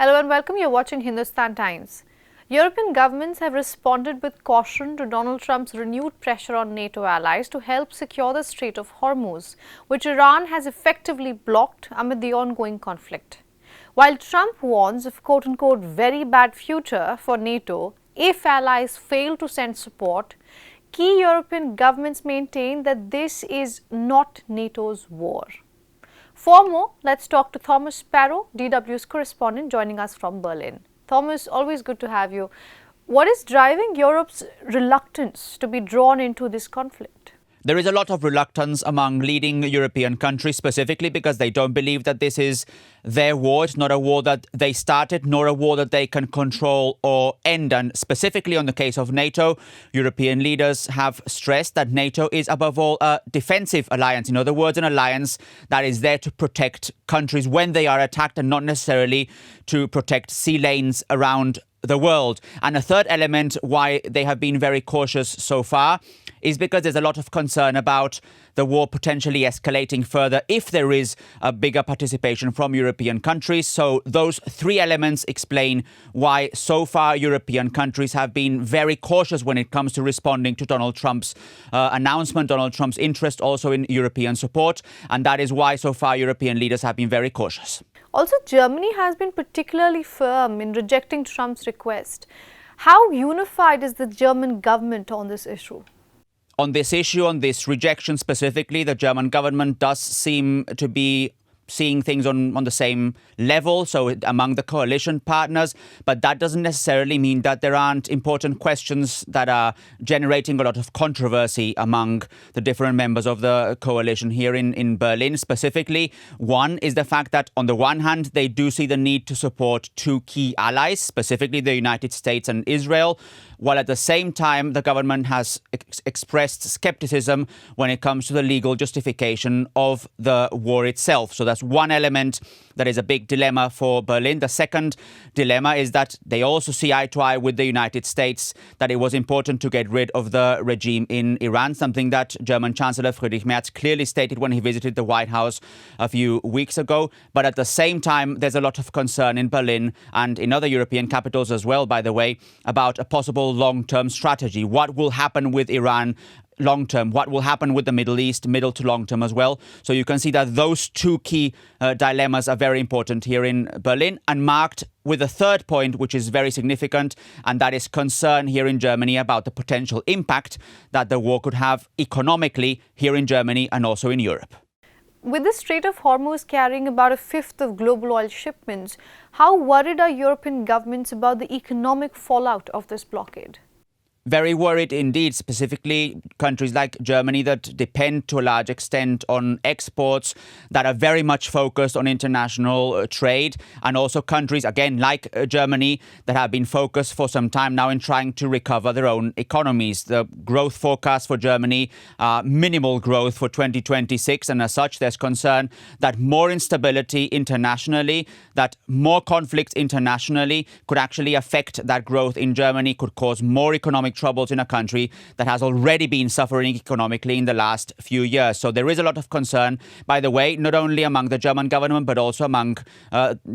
Hello and welcome. You're watching Hindustan Times. European governments have responded with caution to Donald Trump's renewed pressure on NATO allies to help secure the Strait of Hormuz, which Iran has effectively blocked amid the ongoing conflict. While Trump warns of quote-unquote very bad future for NATO if allies fail to send support, key European governments maintain that this is not NATO's war. For more, let's talk to Thomas Sparrow, DW's correspondent, joining us from Berlin. Thomas, always good to have you. What is driving Europe's reluctance to be drawn into this conflict? There is a lot of reluctance among leading European countries, specifically because they don't believe that this is their war. It's not a war that they started, nor a war that they can control or end. And specifically on the case of NATO, European leaders have stressed that NATO is above all a defensive alliance. In other words, an alliance that is there to protect countries when they are attacked and not necessarily to protect sea lanes around the world. And a third element why they have been very cautious so far is because there's a lot of concern about the war potentially escalating further if there is a bigger participation from European countries. So those three elements explain why so far European countries have been very cautious when it comes to responding to Donald Trump's announcement, Donald Trump's interest also in European support. And that is why so far European leaders have been very cautious. Also, Germany has been particularly firm in rejecting Trump's request. How unified is the German government on this issue? On this issue, on this rejection specifically, the German government does seem to be seeing things on the same level, so among the coalition partners. But that doesn't necessarily mean that there aren't important questions that are generating a lot of controversy among the different members of the coalition here in Berlin. Specifically, one is the fact that on the one hand, they do see the need to support two key allies, specifically the United States and Israel, while at the same time, the government has expressed skepticism when it comes to the legal justification of the war itself. So that's one element that is a big dilemma for Berlin. The second dilemma is that they also see eye to eye with the United States that it was important to get rid of the regime in Iran, something that German Chancellor Friedrich Merz clearly stated when he visited the White House a few weeks ago. But at the same time, there's a lot of concern in Berlin and in other European capitals as well, by the way, about a possible long-term strategy. What will happen with Iran long term? What will happen with the Middle East, middle to long term as well? So you can see that those two key dilemmas are very important here in Berlin, and marked with a third point, which is very significant, and that is concern here in Germany about the potential impact that the war could have economically here in Germany and also in Europe. With the Strait of Hormuz carrying about a fifth of global oil shipments, how worried are European governments about the economic fallout of this blockade? Very worried indeed, specifically countries like Germany that depend to a large extent on exports that are very much focused on international trade, and also countries, again, like Germany, that have been focused for some time now in trying to recover their own economies. The growth forecast for Germany, minimal growth for 2026, and as such, there's concern that more instability internationally, that more conflicts internationally could actually affect that growth in Germany, could cause more economic troubles in a country that has already been suffering economically in the last few years. So there is a lot of concern, by the way, not only among the German government, but also among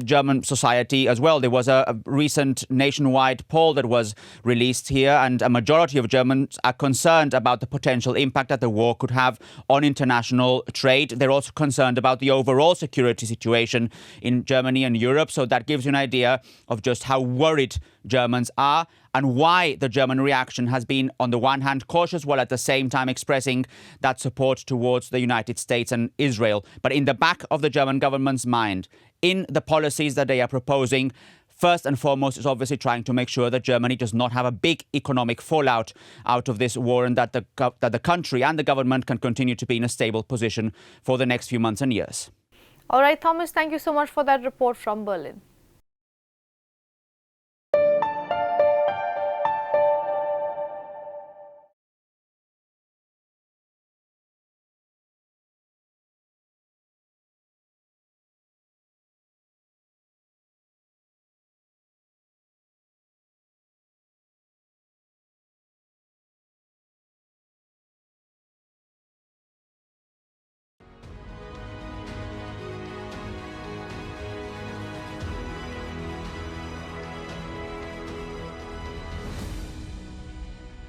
German society as well. There was a recent nationwide poll that was released here, and a majority of Germans are concerned about the potential impact that the war could have on international trade. They're also concerned about the overall security situation in Germany and Europe. So that gives you an idea of just how worried Germans are, and why the German reaction has been, on the one hand, cautious, while at the same time expressing that support towards the United States and Israel. But in the back of the German government's mind, in the policies that they are proposing, first and foremost is obviously trying to make sure that Germany does not have a big economic fallout out of this war, and that the country and the government can continue to be in a stable position for the next few months and years. All right, Thomas, thank you so much for that report from Berlin.